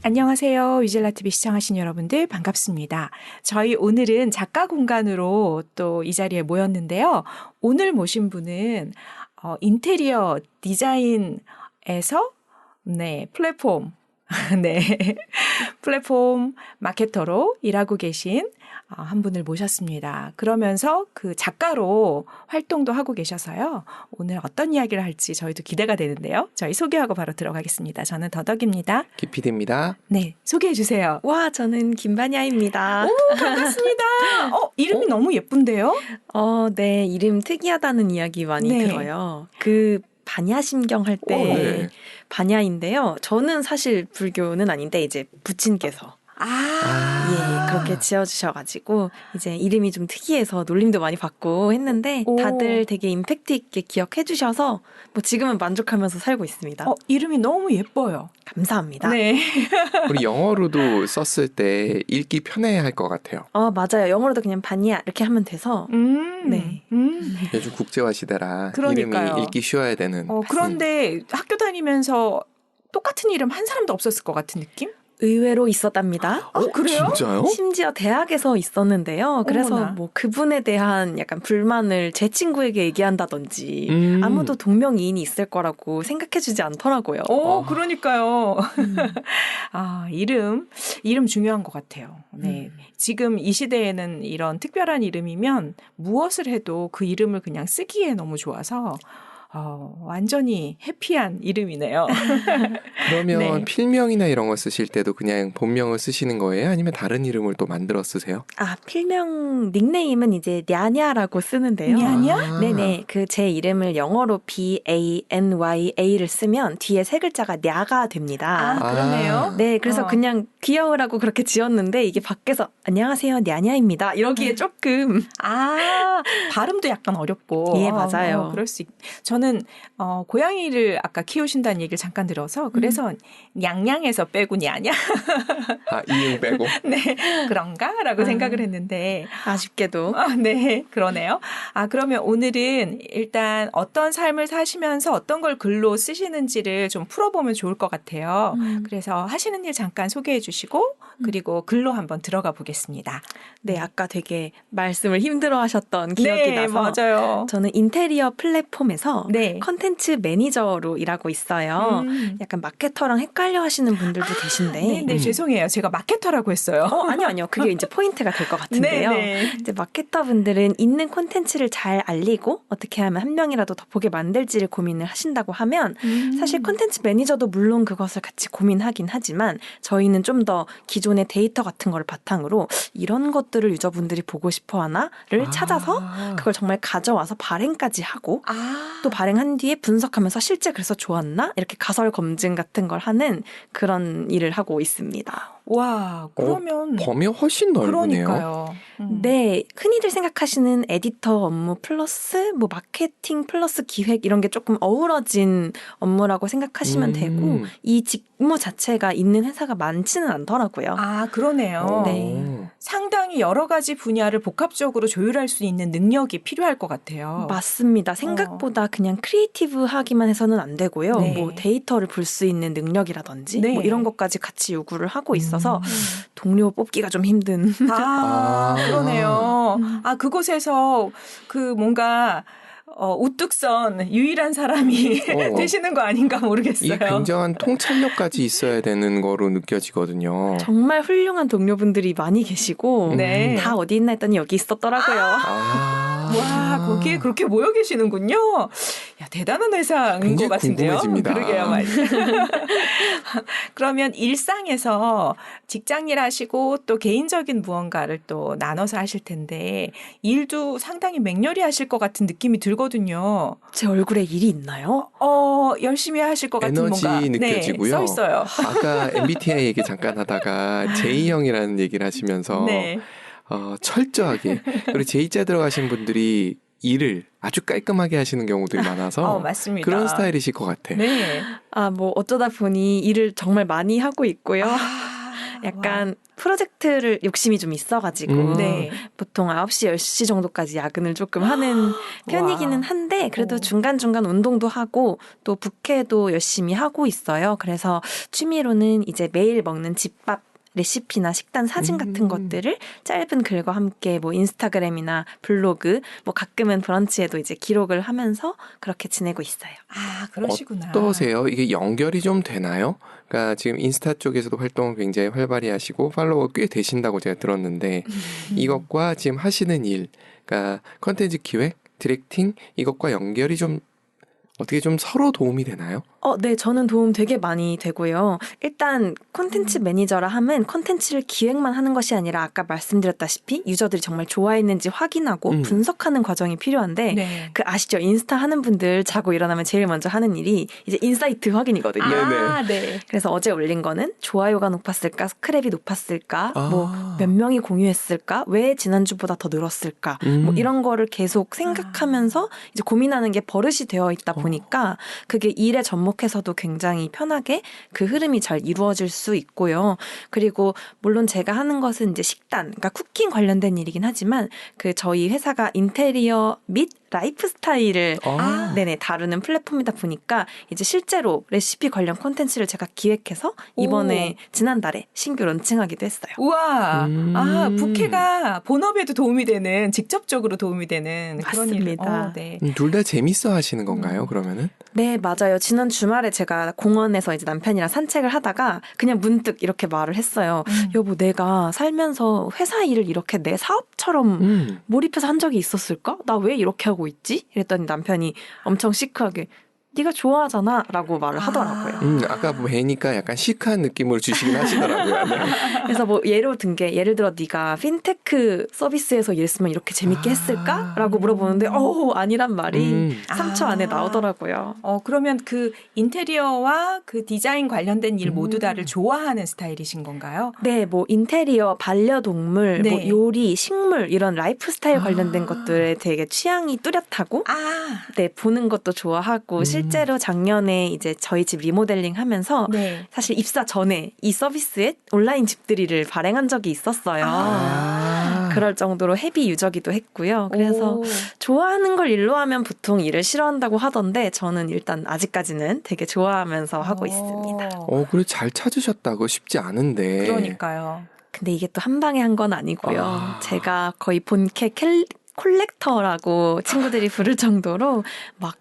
안녕하세요. 위즐라TV 시청하신 여러분들 반갑습니다. 저희 오늘은 작가 공간으로 또 이 자리에 모였는데요. 오늘 모신 분은 인테리어 디자인에서 플랫폼 플랫폼 마케터로 일하고 계신 한 분을 모셨습니다. 그러면서 그 작가로 활동도 하고 계셔서요. 오늘 어떤 이야기를 할지 저희도 기대가 되는데요. 저희 소개하고 바로 들어가겠습니다. 저는 더덕입니다. 기피디입니다. 네, 소개해 주세요. 와, 저는 김반야입니다. 오, 반갑습니다. 이름이 너무 예쁜데요? 네, 이름 특이하다는 이야기 많이 네. 들어요. 반야심경 할 때 네. 반야인데요. 저는 사실 불교는 아닌데 이제 부친께서 그렇게 지어주셔가지고 이제 이름이 좀 특이해서 놀림도 많이 받고 했는데 다들 되게 임팩트 있게 기억해주셔서 뭐 지금은 만족하면서 살고 있습니다. 이름이 너무 예뻐요. 감사합니다. 네. 우리 영어로도 썼을 때 읽기 편해할 것 같아요. 맞아요. 영어로도 그냥 반야 이렇게 하면 돼서 네. 요즘 국제화 시대라 그러니까요. 이름이 읽기 쉬워야 되는. 그런데 학교 다니면서 똑같은 이름 한 사람도 없었을 것 같은 느낌? 의외로 있었답니다. 그래요? 진짜요? 심지어 대학에서 있었는데요. 그래서 어머나. 뭐 그분에 대한 약간 불만을 제 친구에게 얘기한다든지 아무도 동명이인이 있을 거라고 생각해주지 않더라고요. 그러니까요. 이름 중요한 것 같아요. 네. 지금 이 시대에는 이런 특별한 이름이면 무엇을 해도 그 이름을 그냥 쓰기에 너무 좋아서 완전히 해피한 이름이네요. 그러면 네. 필명이나 이런 거 쓰실 때도 그냥 본명을 쓰시는 거예요? 아니면 다른 이름을 또 만들어 쓰세요? 필명 닉네임은 이제 냐냐라고 쓰는데요. 냐냐? 네네. 제 이름을 영어로 BANYA를 쓰면 뒤에 세 글자가 냐가 됩니다. 그러네요. 네, 그래서 그냥 귀여우라고 그렇게 지었는데 이게 밖에서 안녕하세요, 냐냐입니다. 이러기에 조금 발음도 약간 어렵고. 예, 맞아요. 그럴 수 저는 고양이를 아까 키우신다는 얘기를 잠깐 들어서 그래서 냥냥에서 빼고 냐냐. 이응 빼고. 네, 그런가라고 생각을 했는데 아쉽게도. 네, 그러네요. 그러면 오늘은 일단 어떤 삶을 사시면서 어떤 걸 글로 쓰시는지를 좀 풀어보면 좋을 것 같아요. 그래서 하시는 일 잠깐 소개해 주시고 그리고 글로 한번 들어가 보겠습니다. 네, 아까 되게 말씀을 힘들어 하셨던 기억이 나서 맞아요. 저는 인테리어 플랫폼에서 네. 컨텐츠 매니저로 일하고 있어요. 약간 마케터랑 헷갈려 하시는 분들도 계신데 네, 죄송해요. 제가 마케터라고 했어요. 아니요. 그게 이제 포인트가 될 것 같은데요. 네. 이제 마케터분들은 있는 콘텐츠를 잘 알리고 어떻게 하면 한 명이라도 더 보게 만들지를 고민을 하신다고 하면 사실 콘텐츠 매니저도 물론 그것을 같이 고민하긴 하지만 저희는 좀 더 기존의 데이터 같은 걸 바탕으로 이런 것들을 유저분들이 보고 싶어 하나를 찾아서 그걸 정말 가져와서 발행까지 하고 또 발행한 뒤에 분석하면서 실제 그래서 좋았나? 이렇게 가설 검증 같은 걸 하는 그런 일을 하고 있습니다. 와, 그러면 범위 훨씬 넓으네요. 그러니까요. 네, 흔히들 생각하시는 에디터 업무 플러스 뭐 마케팅 플러스 기획 이런 게 조금 어우러진 업무라고 생각하시면 되고 이 직무 자체가 있는 회사가 많지는 않더라고요. 그러네요. 네. 상당히 여러 가지 분야를 복합적으로 조율할 수 있는 능력이 필요할 것 같아요. 맞습니다. 생각보다 그냥 크리에이티브하기만 해서는 안 되고요. 네. 뭐 데이터를 볼 수 있는 능력이라든지 네. 뭐 이런 것까지 같이 요구를 하고 있어서 동료 뽑기가 좀 힘든. 그러네요. 그곳에서 뭔가 우뚝 선 유일한 사람이 되시는 거 아닌가 모르겠어요. 이 굉장한 통찰력까지 있어야 되는 거로 느껴지거든요. 정말 훌륭한 동료분들이 많이 계시고 네. 다 어디 있나 했더니 여기 있었더라고요. 와, 거기에 그렇게 모여 계시는군요. 야, 대단한 회사인 것 같은데요. 궁금해집니다. 그러게요, 맞아요. 그러면 일상에서 직장일 하시고 또 개인적인 무언가를 또 나눠서 하실 텐데 일도 상당히 맹렬히 하실 것 같은 느낌이 들거든요. 제 얼굴에 일이 있나요? 열심히 하실 것 같은 에너지 뭔가 느껴지고요. 써 있어요. 아까 MBTI 얘기 잠깐 하다가 J형이라는 얘기를 하시면서 네. 철저하게 그리고 J자 들어가신 분들이 일을 아주 깔끔하게 하시는 경우들이 많아서 맞습니다. 그런 스타일이실 것 같아. 네. 뭐 어쩌다 보니 일을 정말 많이 하고 있고요. 약간 프로젝트를 욕심이 좀 있어가지고 네. 보통 9시, 10시 정도까지 야근을 조금 하는 편이기는 한데 그래도 오. 중간중간 운동도 하고 또 부캐도 열심히 하고 있어요. 그래서 취미로는 이제 매일 먹는 집밥 레시피나 식단 사진 같은 것들을 짧은 글과 함께 뭐 인스타그램이나 블로그 뭐 가끔은 브런치에도 이제 기록을 하면서 그렇게 지내고 있어요. 아, 그러시구나. 어떠세요? 이게 연결이 좀 되나요? 그러니까 지금 인스타 쪽에서도 활동을 굉장히 활발히 하시고 팔로워 꽤 되신다고 제가 들었는데 이것과 지금 하시는 일, 그러니까 컨텐츠 기획, 디렉팅 이것과 연결이 좀 어떻게 좀 서로 도움이 되나요? 네, 저는 도움 되게 많이 되고요. 일단 콘텐츠 매니저라 함은 콘텐츠를 기획만 하는 것이 아니라 아까 말씀드렸다시피 유저들이 정말 좋아했는지 확인하고 분석하는 과정이 필요한데 네. 그 아시죠? 인스타 하는 분들 자고 일어나면 제일 먼저 하는 일이 이제 인사이트 확인이거든요. 아, 네. 그래서 어제 올린 거는 좋아요가 높았을까, 스크랩이 높았을까, 아. 뭐 몇 명이 공유했을까, 왜 지난주보다 더 늘었을까, 뭐 이런 거를 계속 생각하면서 이제 고민하는 게 버릇이 되어 있다 보니까 그게 일에 접목해서도 굉장히 편하게 그 흐름이 잘 이루어질 수 있고요. 그리고 물론 제가 하는 것은 이제 식단, 그러니까 쿠킹 관련된 일이긴 하지만 그 저희 회사가 인테리어 및 라이프 스타일을 네네 다루는 플랫폼이다 보니까 이제 실제로 레시피 관련 콘텐츠를 제가 기획해서 이번에 지난달에 신규 런칭하기도 했어요. 우와. 아, 부캐가 본업에도 도움이 되는, 직접적으로 도움이 되는 그런 일. 맞습니다. 네. 둘 다 재밌어 하시는 건가요, 그러면은? 네, 맞아요. 지난 주말에 제가 공원에서 이제 남편이랑 산책을 하다가 그냥 문득 이렇게 말을 했어요. 여보, 내가 살면서 회사 일을 이렇게 내 사업처럼 몰입해서 한 적이 있었을까? 나 왜 이렇게 하고 있지? 이랬더니 남편이 엄청 시크하게 네가 좋아하잖아 라고 말을 하더라고요. 아까 뵈니까 약간 시크한 느낌을 주시긴 하시더라고요. 네. 그래서 뭐 예를 들어 네가 핀테크 서비스에서 일했으면 이렇게 재밌게 했을까? 라고 물어보는데 아니란 말이 3초 안에 나오더라고요. 그러면 그 인테리어와 그 디자인 관련된 일 모두 다를 좋아하는 스타일이신 건가요? 네, 뭐 인테리어, 반려동물, 네. 뭐 요리, 식물 이런 라이프 스타일 관련된 것들에 되게 취향이 뚜렷하고 네, 보는 것도 좋아하고 실제로 작년에 이제 저희 집 리모델링 하면서 네. 사실 입사 전에 이 서비스에 온라인 집들이를 발행한 적이 있었어요. 그럴 정도로 헤비 유저기도 했고요. 그래서 좋아하는 걸 일로 하면 보통 일을 싫어한다고 하던데 저는 일단 아직까지는 되게 좋아하면서 하고 있습니다. 그래 잘 찾으셨다. 그거 쉽지 않은데. 그러니까요. 근데 이게 또 한 방에 한 건 아니고요. 제가 거의 본캐 콜렉터라고 친구들이 부를 정도로 막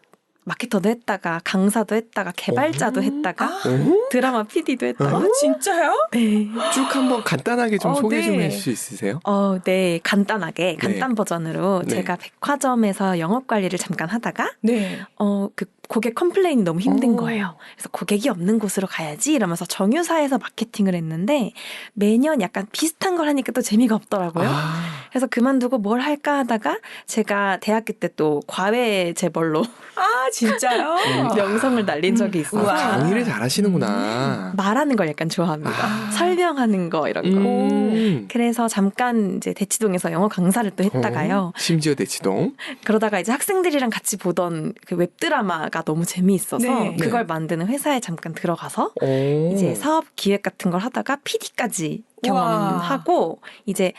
마케터도 했다가 강사도 했다가 개발자도 했다가 드라마 PD도 했다가 진짜요? 네. 쭉 한번 간단하게 좀 소개 좀 네. 해줄 수 있으세요? 네. 간단하게 간단 버전으로 네. 제가 백화점에서 영업 관리를 잠깐 하다가 네. 그 고객 컴플레인이 너무 힘든 거예요. 그래서 고객이 없는 곳으로 가야지 이러면서 정유사에서 마케팅을 했는데 매년 약간 비슷한 걸 하니까 또 재미가 없더라고요. 그래서 그만두고 뭘 할까 하다가 제가 대학교 때 또 과외 재벌로 진짜요? 명성을 날린 적이 있어서 우와. 강의를 잘 하시는구나. 말하는 걸 약간 좋아합니다. 설명하는 거 이런 거. 그래서 잠깐 이제 대치동에서 영어 강사를 또 했다가요. 심지어 대치동. 그러다가 이제 학생들이랑 같이 보던 그 웹드라마가 너무 재미있어서 네. 그걸 만드는 회사에 잠깐 들어가서 이제 사업 기획 같은 걸 하다가 PD까지 경험하고 이제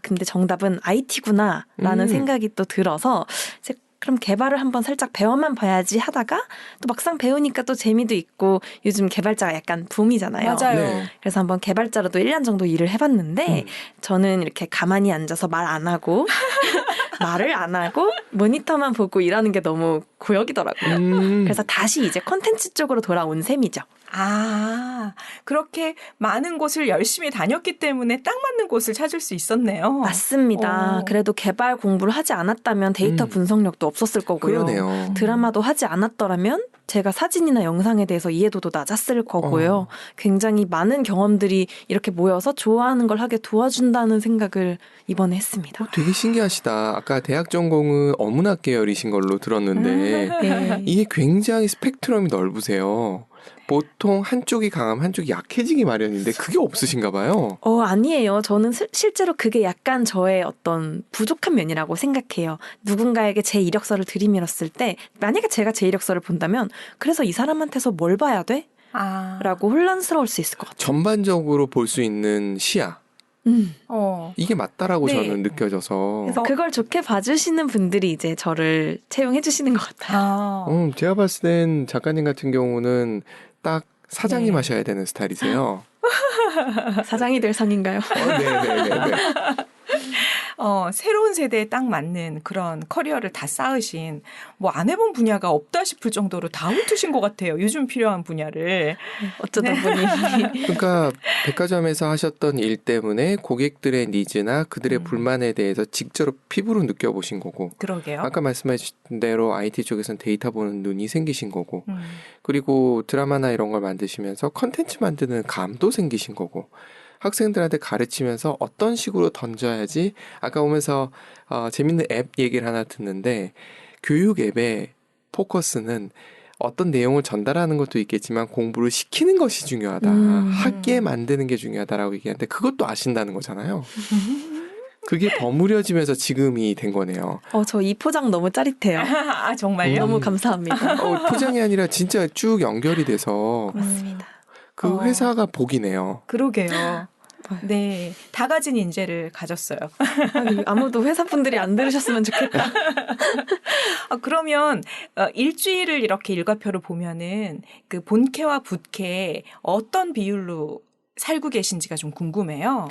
근데 정답은 IT구나라는 생각이 또 들어서 이제 그럼 개발을 한번 살짝 배워만 봐야지 하다가 또 막상 배우니까 또 재미도 있고 요즘 개발자가 약간 붐이잖아요. 맞아요. 네. 그래서 한번 개발자로도 1년 정도 일을 해봤는데 저는 이렇게 가만히 앉아서 말 안 하고 말을 안 하고 모니터만 보고 일하는 게 너무 고역이더라고요. 그래서 다시 이제 콘텐츠 쪽으로 돌아온 셈이죠. 그렇게 많은 곳을 열심히 다녔기 때문에 딱 맞는 곳을 찾을 수 있었네요. 맞습니다. 그래도 개발 공부를 하지 않았다면 데이터 분석력도 없었을 거고요. 그러네요. 드라마도 하지 않았더라면 제가 사진이나 영상에 대해서 이해도도 낮았을 거고요. 굉장히 많은 경험들이 이렇게 모여서 좋아하는 걸 하게 도와준다는 생각을 이번에 했습니다. 되게 신기하시다. 아까 대학 전공은 어문학 계열이신 걸로 들었는데 네. 이게 굉장히 스펙트럼이 넓으세요. 보통 한쪽이 강하면 한쪽이 약해지기 마련인데 그게 없으신가 봐요. 아니에요. 저는 실제로 그게 약간 저의 어떤 부족한 면이라고 생각해요. 누군가에게 제 이력서를 들이밀었을 때 만약에 제가 제 이력서를 본다면 그래서 이 사람한테서 뭘 봐야 돼? 아. 혼란스러울 수 있을 것 같아요. 전반적으로 볼 수 있는 시야. 이게 맞다라고 네. 저는 느껴져서. 그래서 그걸 좋게 봐주시는 분들이 이제 저를 채용해 주시는 것 같아요. 제가 봤을 땐 작가님 같은 경우는 딱 사장님 네. 하셔야 되는 스타일이세요. 사장이 될 상인가요? 네네네. 새로운 세대에 딱 맞는 그런 커리어를 다 쌓으신 뭐 안 해본 분야가 없다 싶을 정도로 다 훑으신 것 같아요. 요즘 필요한 분야를. 어쩌다 보니. 그러니까 백화점에서 하셨던 일 때문에 고객들의 니즈나 그들의 불만에 대해서 직접 피부로 느껴보신 거고. 그러게요. 아까 말씀하신 대로 IT 쪽에서는 데이터 보는 눈이 생기신 거고. 그리고 드라마나 이런 걸 만드시면서 컨텐츠 만드는 감도 생기신 거고. 학생들한테 가르치면서 어떤 식으로 던져야지 아까 오면서 재밌는 앱 얘기를 하나 듣는데 교육 앱의 포커스는 어떤 내용을 전달하는 것도 있겠지만 공부를 시키는 것이 중요하다. 하게 만드는 게 중요하다라고 얘기하는데 그것도 아신다는 거잖아요. 그게 버무려지면서 지금이 된 거네요. 저 이 포장 너무 짜릿해요. 아, 정말요? 너무 감사합니다. 포장이 아니라 진짜 쭉 연결이 돼서 맞습니다. 그 회사가 복이네요. 그러게요. 네, 다 가진 인재를 가졌어요. 아니, 아무도 회사 분들이 안 들으셨으면 좋겠다. 그러면 일주일을 이렇게 일과표를 보면은 그 본캐와 부캐 어떤 비율로 살고 계신지가 좀 궁금해요.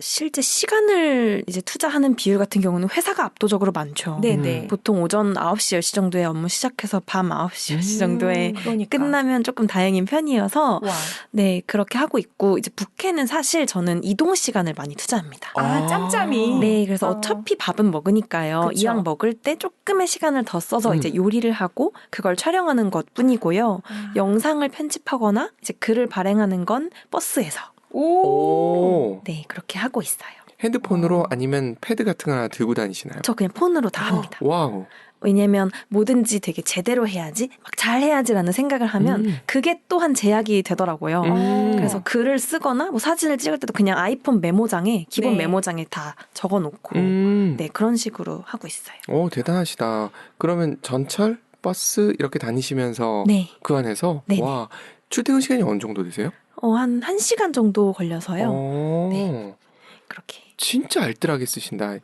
실제 시간을 이제 투자하는 비율 같은 경우는 회사가 압도적으로 많죠. 네네. 보통 오전 9시, 10시 정도에 업무 시작해서 밤 9시, 10시 정도에 그러니까. 끝나면 조금 다행인 편이어서 와. 네, 그렇게 하고 있고 이제 부캐는 사실 저는 이동 시간을 많이 투자합니다. 짬짬이. 네, 그래서 어차피 밥은 먹으니까요. 그쵸. 이왕 먹을 때 조금의 시간을 더 써서 이제 요리를 하고 그걸 촬영하는 것뿐이고요. 영상을 편집하거나 이제 글을 발행하는 건 버스에서. 오. 네, 그렇게 하고 있어요. 핸드폰으로 아니면 패드 같은 거 하나 들고 다니시나요? 저 그냥 폰으로 다 합니다. 와우. 왜냐면 뭐든지 되게 제대로 해야지, 막 잘해야지라는 생각을 하면 그게 또한 제약이 되더라고요. 그래서 글을 쓰거나 뭐 사진을 찍을 때도 그냥 아이폰 메모장에 기본 네. 메모장에 다 적어놓고 네, 그런 식으로 하고 있어요. 오, 대단하시다. 그러면 전철, 버스 이렇게 다니시면서 네. 그 안에서 네네. 와, 출퇴근 시간이 어느 정도 되세요? 한 1시간 정도 걸려서요. 네. 그렇게. 진짜 알뜰하게 쓰신다.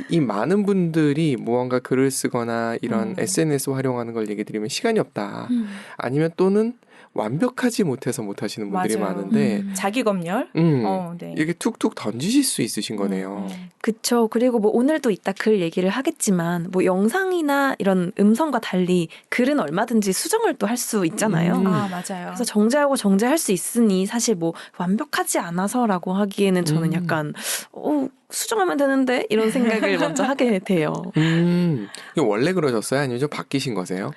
이 많은 분들이 무언가 글을 쓰거나 이런 SNS 활용하는 걸 얘기 드리면 시간이 없다. 아니면 또는 완벽하지 못해서 못 하시는 분들이 맞아요. 많은데 자기 검열. 네. 이렇게 툭툭 던지실 수 있으신 거네요. 그쵸. 그리고 뭐 오늘도 이따 글 얘기를 하겠지만 뭐 영상이나 이런 음성과 달리 글은 얼마든지 수정을 또 할 수 있잖아요. 맞아요. 그래서 정제하고 정제할 수 있으니 사실 뭐 완벽하지 않아서라고 하기에는 저는 약간 수정하면 되는데 이런 생각을 먼저 하게 돼요. 이거 원래 그러셨어요? 아니면 좀 바뀌신 거세요?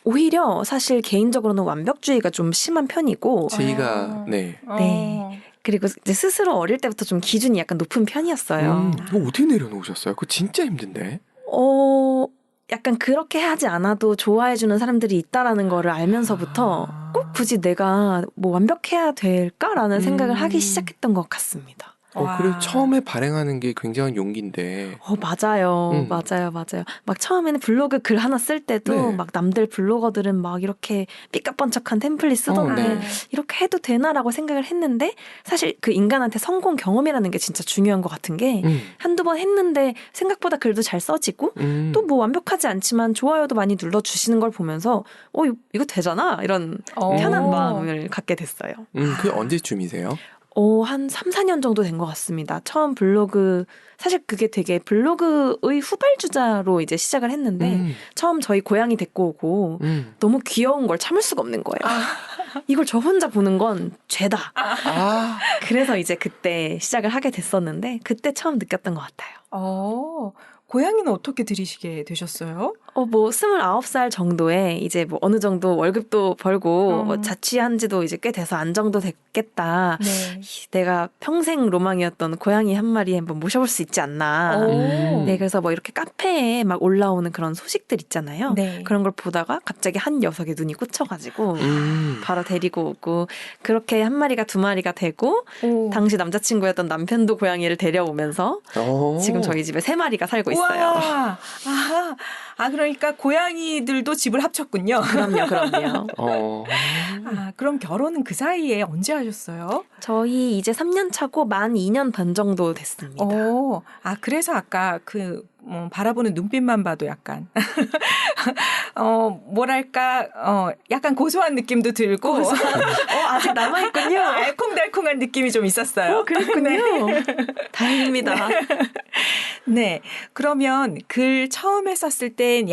오히려 사실 개인적으로는 완벽주의가 좀 심한 편이고 제이가 네. 네. 그리고 이제 스스로 어릴 때부터 좀 기준이 약간 높은 편이었어요. 이거 어떻게 내려놓으셨어요? 그거 진짜 힘든데. 약간 그렇게 하지 않아도 좋아해주는 사람들이 있다라는 거를 알면서부터 꼭 굳이 내가 뭐 완벽해야 될까라는 생각을 하기 시작했던 것 같습니다. 그래서 처음에 발행하는 게 굉장한 용기인데. 맞아요. 맞아요. 막 처음에는 블로그 글 하나 쓸 때도 네. 막 남들 블로거들은 막 이렇게 삐까번쩍한 템플릿 쓰던데 네. 이렇게 해도 되나라고 생각을 했는데 사실 그 인간한테 성공 경험이라는 게 진짜 중요한 것 같은 게 한두 번 했는데 생각보다 글도 잘 써지고 또 뭐 완벽하지 않지만 좋아요도 많이 눌러주시는 걸 보면서 이거 되잖아 이런 편한 마음을 갖게 됐어요. 그게 언제쯤이세요? 한 3, 4년 정도 된 것 같습니다. 처음 블로그, 사실 그게 되게 블로그의 후발주자로 이제 시작을 했는데, 처음 저희 고양이 데리고 오고, 너무 귀여운 걸 참을 수가 없는 거예요. 이걸 저 혼자 보는 건 죄다. 그래서 이제 그때 시작을 하게 됐었는데, 그때 처음 느꼈던 것 같아요. 고양이는 어떻게 들이시게 되셨어요? 뭐 29살 정도에 이제 뭐 어느 정도 월급도 벌고 뭐 자취한 지도 이제 꽤 돼서 안정도 됐겠다. 네. 내가 평생 로망이었던 고양이 한 마리 한번 모셔볼 수 있지 않나. 네, 그래서 뭐 이렇게 카페에 막 올라오는 그런 소식들 있잖아요. 네. 그런 걸 보다가 갑자기 한 녀석에 눈이 꽂혀가지고 바로 데리고 오고 그렇게 한 마리가 두 마리가 되고 당시 남자친구였던 남편도 고양이를 데려오면서 지금 저희 집에 3마리가 살고 있어요. 우와. 아, 그러니까 고양이들도 집을 합쳤군요. 그럼요. 아, 그럼 결혼은 그 사이에 언제 하셨어요? 저희 이제 3년 차고 만 2년 반 정도 됐습니다. 아, 그래서 아까 바라보는 눈빛만 봐도 약간, 뭐랄까, 약간 고소한 느낌도 들고, 아직 남아있군요. 알콩달콩한 느낌이 좀 있었어요. 그랬군요. 다행입니다. 네. 그러면 글 처음에 썼을 땐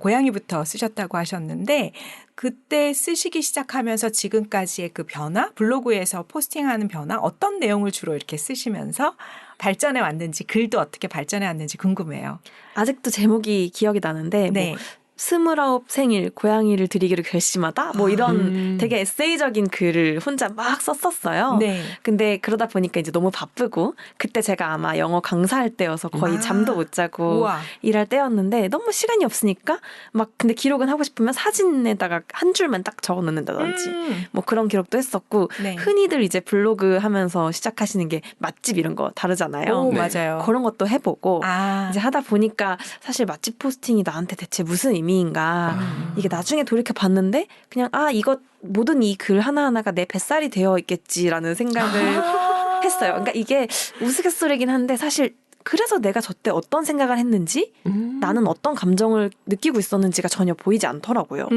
고양이부터 쓰셨다고 하셨는데, 그때 쓰시기 시작하면서 지금까지의 그 변화, 블로그에서 포스팅하는 변화, 어떤 내용을 주로 이렇게 쓰시면서 발전해 왔는지, 글도 어떻게 발전해 왔는지 궁금해요. 아직도 제목이 기억이 나는데 네. 뭐 29 생일 고양이를 드리기로 결심하다 뭐 이런 되게 에세이적인 글을 혼자 막 썼었어요. 네. 근데 그러다 보니까 이제 너무 바쁘고 그때 제가 아마 영어 강사할 때여서 거의 잠도 못 자고 우와. 일할 때였는데 너무 시간이 없으니까 막 근데 기록은 하고 싶으면 사진에다가 한 줄만 딱 적어 놓는다든지 뭐 그런 기록도 했었고 네. 흔히들 이제 블로그 하면서 시작하시는 게 맛집 이런 거 다르잖아요. 오, 네. 맞아요. 그런 것도 해보고 아. 이제 하다 보니까 사실 맛집 포스팅이 나한테 대체 무슨 의미인가 이게 나중에 돌이켜 봤는데 그냥 이거 모든 이 글 하나하나가 내 뱃살이 되어 있겠지라는 생각을 했어요. 그러니까 이게 우스갯소리긴 한데 사실 그래서 내가 저때 어떤 생각을 했는지 나는 어떤 감정을 느끼고 있었는지가 전혀 보이지 않더라고요.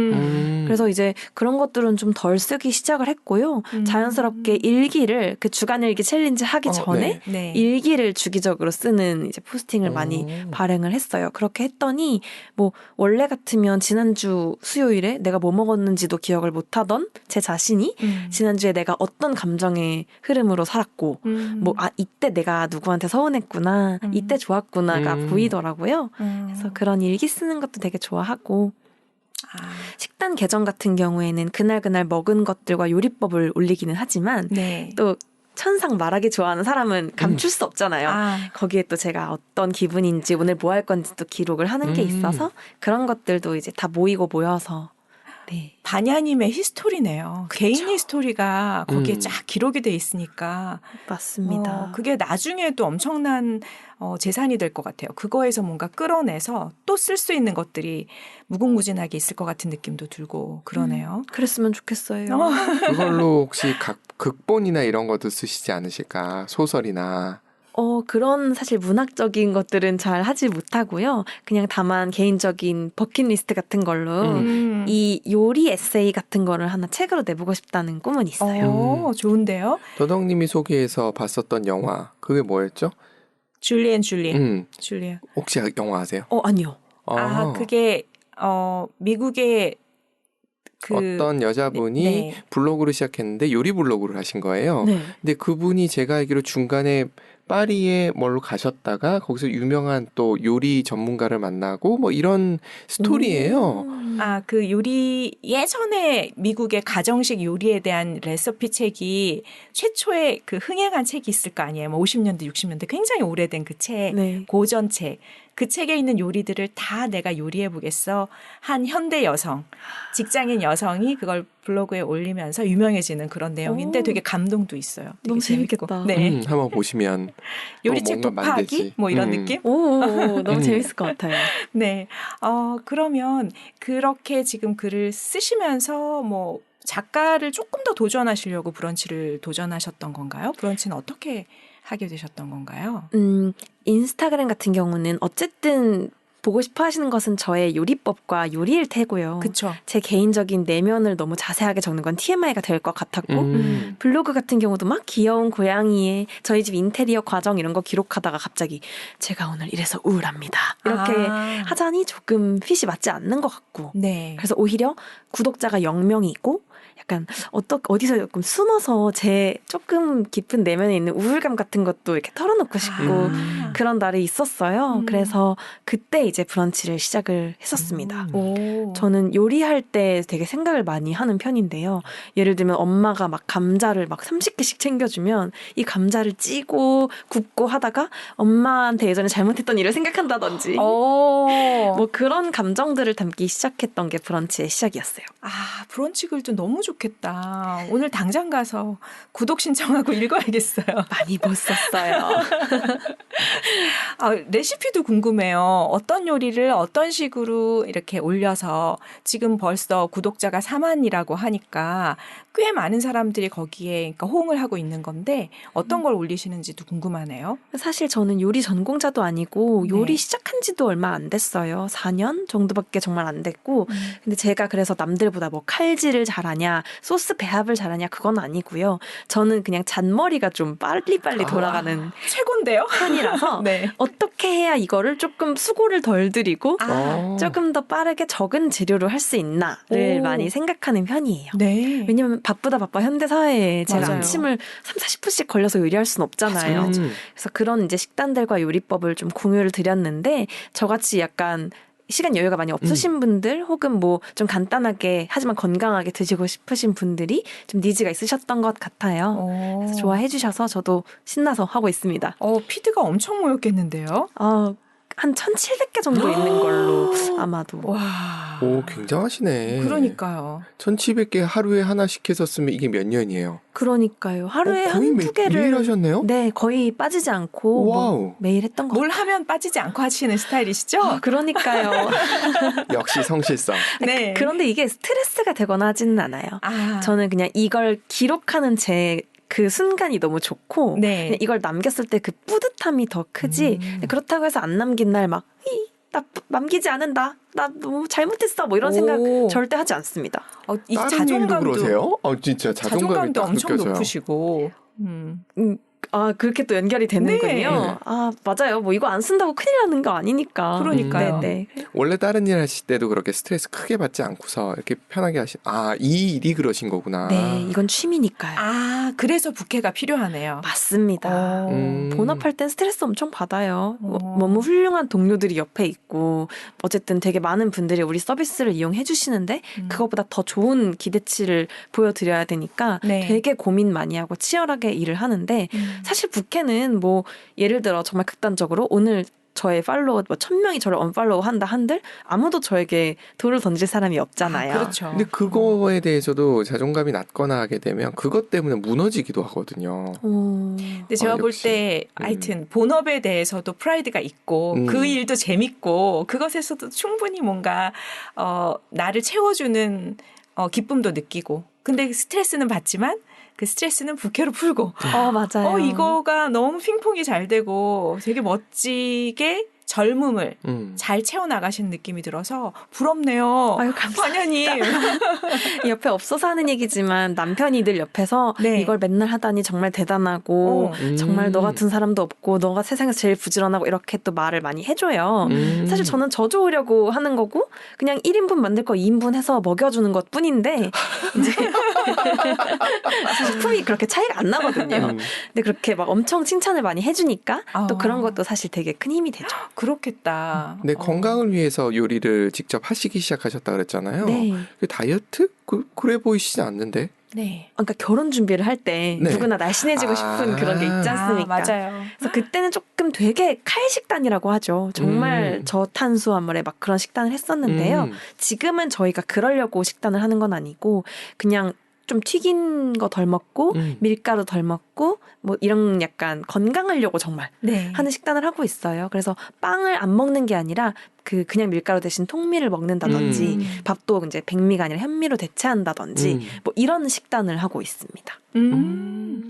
그래서 이제 그런 것들은 좀 덜 쓰기 시작을 했고요. 자연스럽게 일기를 그 주간일기 챌린지 하기 전에 네. 일기를 주기적으로 쓰는 이제 포스팅을 많이 발행을 했어요. 그렇게 했더니 뭐 원래 같으면 지난주 수요일에 내가 뭐 먹었는지도 기억을 못하던 제 자신이 지난주에 내가 어떤 감정의 흐름으로 살았고 이때 내가 누구한테 서운했구나 이때 좋았구나가 보이더라고요. 그래서 그런 일기 쓰는 것도 되게 좋아하고 식단 계정 같은 경우에는 그날 먹은 것들과 요리법을 올리기는 하지만 네. 또 천상 말하기 좋아하는 사람은 감출 수 없잖아요. 거기에 또 제가 어떤 기분인지 오늘 뭐 할 건지 또 기록을 하는 게 있어서 그런 것들도 이제 다 모여서 네. 반야님의 히스토리네요. 그쵸. 개인 히스토리가 거기에 쫙 기록이 돼 있으니까 맞습니다. 그게 나중에도 엄청난 재산이 될 것 같아요. 그거에서 뭔가 끌어내서 또 쓸 수 있는 것들이 무궁무진하게 있을 것 같은 느낌도 들고 그러네요. 그랬으면 좋겠어요. 그걸로 혹시 극본이나 이런 것도 쓰시지 않으실까? 소설이나. 그런 사실 문학적인 것들은 잘 하지 못하고요. 그냥 다만 개인적인 버킷리스트 같은 걸로 이 요리 에세이 같은 거를 하나 책으로 내보고 싶다는 꿈은 있어요. 좋은데요? 도덕님이 소개해서 봤었던 영화 그게 뭐였죠? 줄리엔. 줄리엔. 혹시 영화 아세요? 아니요. 그게 미국의 어떤 여자분이 네. 블로그를 시작했는데 요리 블로그를 하신 거예요. 네. 근데 그분이 제가 알기로 중간에 파리에 뭘로 가셨다가 거기서 유명한 또 요리 전문가를 만나고 뭐 이런 스토리예요. 그 요리 예전에 미국의 가정식 요리에 대한 레시피 책이 최초의 그 흥행한 책이 있을 거 아니에요. 뭐 50년대, 60년대 굉장히 오래된 그 책, 네. 고전 책. 그 책에 있는 요리들을 다 내가 요리해 보겠어. 한 현대 여성, 직장인 여성이 그걸 블로그에 올리면서 유명해지는 그런 내용인데 되게 감동도 있어요. 되게 너무 재밌고. 재밌겠다. 네. 한번 보시면 요리책 뭔가 독파하기 만들지. 뭐 이런 느낌? 너무 재밌을 것 같아요. 네. 그러면 그렇게 지금 글을 쓰시면서 뭐 작가를 조금 더 도전하시려고 브런치를 도전하셨던 건가요? 브런치는 어떻게 하게 되셨던 건가요? 인스타그램 같은 경우는 어쨌든 보고 싶어 하시는 것은 저의 요리법과 요리일 테고요. 그렇죠. 제 개인적인 내면을 너무 자세하게 적는 건 TMI가 될 것 같았고 블로그 같은 경우도 막 귀여운 고양이의 저희 집 인테리어 과정 이런 거 기록하다가 갑자기 제가 오늘 이래서 우울합니다. 이렇게 하자니 조금 핏이 맞지 않는 것 같고 네. 그래서 오히려 구독자가 0명이고 약간 어디서 조금 숨어서 제 조금 깊은 내면에 있는 우울감 같은 것도 이렇게 털어놓고 싶고 그런 날이 있었어요. 그래서 그때 이제 브런치를 시작을 했었습니다. 저는 요리할 때 되게 생각을 많이 하는 편인데요. 예를 들면 엄마가 막 감자를 막 30개씩 챙겨주면 이 감자를 찌고 굽고 하다가 엄마한테 예전에 잘못했던 일을 생각한다든지 뭐 그런 감정들을 담기 시작했던 게 브런치의 시작이었어요. 브런치 글도 너무 너무 좋겠다. 오늘 당장 가서 구독 신청하고 읽어야겠어요. 많이 못 썼어요. 레시피도 궁금해요. 어떤 요리를 어떤 식으로 이렇게 올려서 지금 벌써 구독자가 4만이라고 하니까 꽤 많은 사람들이 거기에 그러니까 호응을 하고 있는 건데 어떤 걸 올리시는지도 궁금하네요. 사실 저는 요리 전공자도 아니고 네. 요리 시작한 지도 얼마 안 됐어요. 4년 정도밖에 정말 안 됐고 근데 제가 그래서 남들보다 뭐 칼질을 잘하냐 소스 배합을 잘하냐 그건 아니고요. 저는 그냥 잔머리가 좀 빨리빨리 돌아가는 최고인데요? 편이라서 네. 어떻게 해야 이거를 조금 수고를 덜 들이고 조금 더 빠르게 적은 재료로 할 수 있나를 오. 많이 생각하는 편이에요. 네. 왜냐면 바쁘다 현대사회에 제가 맞아요. 아침을 3-40분씩 걸려서 요리할 순 없잖아요. 맞아요. 그래서 그런 이제 식단들과 요리법을 좀 공유를 드렸는데 저같이 약간 시간 여유가 많이 없으신 분들 혹은 뭐 좀 간단하게 하지만 건강하게 드시고 싶으신 분들이 좀 니즈가 있으셨던 것 같아요. 그래서 좋아해 주셔서 저도 신나서 하고 있습니다. 피드가 엄청 모였겠는데요? 한 1,700개 정도 있는 걸로 아마도. 와. 오, 굉장하시네. 그러니까요. 1,700개 하루에 하나씩 해서 쓰면 이게 몇 년이에요? 그러니까요. 하루에 거의 한두 개를 매일 하셨네요? 네, 거의 빠지지 않고 와우. 뭐 매일 했던 것 뭘 하면 빠지지 않고 하시는 스타일이시죠? 그러니까요. 역시 성실성. 네. 그런데 이게 스트레스가 되거나 하지는 않아요. 저는 그냥 이걸 기록하는 제 그 순간이 너무 좋고 네. 그냥 이걸 남겼을 때 그 뿌듯함이 더 크지. 그렇다고 해서 안 남긴 날 막 나 남기지 않는다. 나 너무 잘못했어. 뭐 이런 생각 절대 하지 않습니다. 이 다른 일도 자존감도 그러세요? 진짜 자존감이 딱 엄청 느껴져요. 높으시고. 그렇게 또 연결이 되는군요. 네. 맞아요. 뭐 이거 안 쓴다고 큰일 나는 거 아니니까. 그러니까요. 네. 원래 다른 일 하실 때도 그렇게 스트레스 크게 받지 않고서 이렇게 편하게 이 일이 그러신 거구나. 네, 이건 취미니까요. 그래서 부캐가 필요하네요. 맞습니다. 음. 본업할 땐 스트레스 엄청 받아요. 너무 훌륭한 동료들이 옆에 있고 어쨌든 되게 많은 분들이 우리 서비스를 이용해 주시는데 그것보다 더 좋은 기대치를 보여드려야 되니까 네. 되게 고민 많이 하고 치열하게 일을 하는데 사실 부캐는 뭐 예를 들어 정말 극단적으로 오늘 저의 팔로워 1,000명이 저를 언팔로우 한다 한들 아무도 저에게 돌을 던질 사람이 없잖아요. 그렇죠. 근데 그거에 대해서도 자존감이 낮거나 하게 되면 그것 때문에 무너지기도 하거든요. 근데 제가 볼 역시. 때 하여튼 본업에 대해서도 프라이드가 있고 그 일도 재밌고 그것에서도 충분히 뭔가 나를 채워주는 기쁨도 느끼고 근데 스트레스는 받지만 그 스트레스는 부캐로 풀고 맞아요. 이거가 너무 핑퐁이 잘 되고 되게 멋지게 젊음을 잘 채워나가시는 느낌이 들어서 부럽네요. 아유, 감사합니다. 관현님. 옆에 없어서 하는 얘기지만 남편이 늘 옆에서 네. 이걸 맨날 하다니 정말 대단하고 정말 너 같은 사람도 없고 너가 세상에서 제일 부지런하고 이렇게 또 말을 많이 해줘요. 사실 저는 저 좋으려고 하는 거고 그냥 1인분 만들 거 2인분 해서 먹여주는 것 뿐인데 이제 사실 품이 그렇게 차이가 안 나거든요. 근데 그렇게 막 엄청 칭찬을 많이 해주니까 또 그런 것도 사실 되게 큰 힘이 되죠. 그렇겠다. 네, 건강을 위해서 요리를 직접 하시기 시작하셨다 그랬잖아요. 네. 그 다이어트? 그래 보이시지 않는데? 네. 그러니까 결혼 준비를 할 때 네. 누구나 날씬해지고 싶은 그런 게 있지 않습니까? 맞아요. 그래서 그때는 조금 되게 칼식단이라고 하죠. 정말 저탄수화물에 막 그런 식단을 했었는데요. 지금은 저희가 그러려고 식단을 하는 건 아니고 그냥 좀 튀긴 거 덜 먹고 밀가루 덜 먹고 뭐 이런 약간 건강하려고 정말 네. 하는 식단을 하고 있어요. 그래서 빵을 안 먹는 게 아니라 그냥 밀가루 대신 통밀을 먹는다든지 밥도 이제 백미가 아니라 현미로 대체한다든지 뭐 이런 식단을 하고 있습니다. 그럼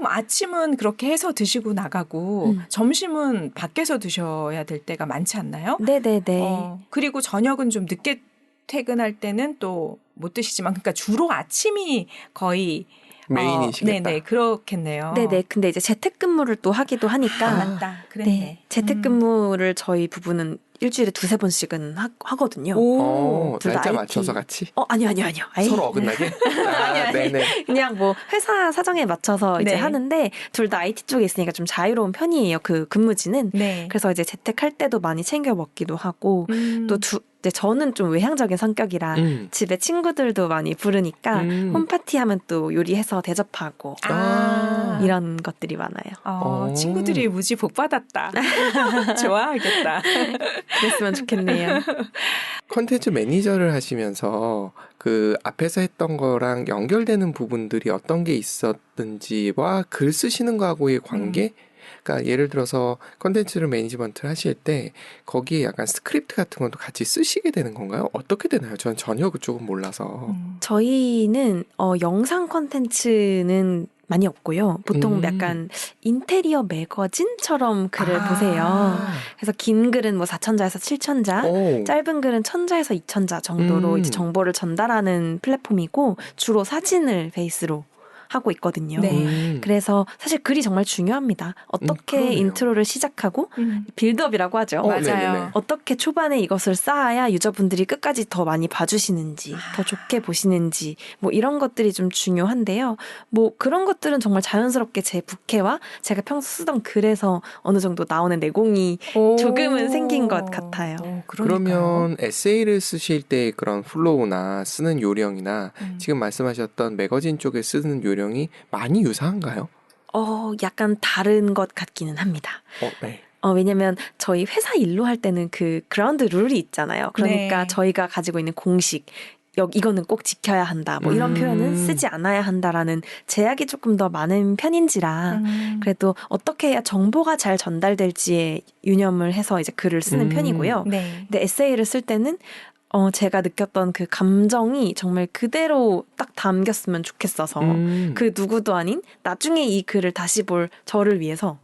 아침은 그렇게 해서 드시고 나가고 점심은 밖에서 드셔야 될 때가 많지 않나요? 네네네. 그리고 저녁은 좀 늦게 퇴근할 때는 또 못 드시지만 그러니까 주로 아침이 거의 메인이시겠다. 네네 그렇겠네요. 네네. 근데 이제 재택근무를 또 하기도 하니까 맞다. 그랬네. 네, 재택근무를 저희 부부는 일주일에 2-3번씩은 하거든요. 오. 둘 다 날짜 IT. 맞춰서 같이? 아니요. 아이. 서로 어긋나게? 네네. 그냥 뭐 회사 사정에 맞춰서 이제 네. 하는데 둘 다 IT 쪽에 있으니까 좀 자유로운 편이에요. 그 근무지는. 네. 그래서 이제 재택할 때도 많이 챙겨 먹기도 하고 또 이제 저는 좀 외향적인 성격이라 집에 친구들도 많이 부르니까 홈파티 하면 또 요리해서 대접하고 이런 것들이 많아요. 친구들이 무지 복 받았다. 좋아하겠다. 그랬으면 좋겠네요. 컨텐츠 매니저를 하시면서 그 앞에서 했던 거랑 연결되는 부분들이 어떤 게 있었는지와 글 쓰시는 거하고의 관계? 그러니까 예를 들어서 컨텐츠를 매니지먼트를 하실 때 거기에 약간 스크립트 같은 것도 같이 쓰시게 되는 건가요? 어떻게 되나요? 전 전혀 그쪽은 몰라서. 저희는 영상 콘텐츠는 많이 없고요. 보통 약간 인테리어 매거진처럼 글을 보세요. 그래서 긴 글은 뭐 4천자에서 7천자, 오. 짧은 글은 1000자에서 2000자 정도로 이제 정보를 전달하는 플랫폼이고 주로 사진을 베이스로 하고 있거든요. 네. 그래서 사실 글이 정말 중요합니다. 어떻게 그러네요. 인트로를 시작하고 빌드업이라고 하죠. 맞아요. 네네네. 어떻게 초반에 이것을 쌓아야 유저분들이 끝까지 더 많이 봐주시는지, 더 좋게 보시는지, 뭐 이런 것들이 좀 중요한데요. 뭐 그런 것들은 정말 자연스럽게 제 부캐와 제가 평소 쓰던 글에서 어느 정도 나오는 내공이 조금은 생긴 것 같아요. 그러면 에세이를 쓰실 때 그런 플로우나 쓰는 요령이나 지금 말씀하셨던 매거진 쪽에 쓰는 요령이 많이 유사한가요? 약간 다른 것 같기는 합니다. 네. 왜냐면 저희 회사 일로 할 때는 그 그라운드 룰이 있잖아요. 그러니까 네. 저희가 가지고 있는 공식, 이거는 꼭 지켜야 한다. 뭐 이런 표현은 쓰지 않아야 한다라는 제약이 조금 더 많은 편인지라 그래도 어떻게 해야 정보가 잘 전달될지에 유념을 해서 이제 글을 쓰는 편이고요. 네. 근데 에세이를 쓸 때는 제가 느꼈던 그 감정이 정말 그대로 딱 담겼으면 좋겠어서 그 누구도 아닌 나중에 이 글을 다시 볼 저를 위해서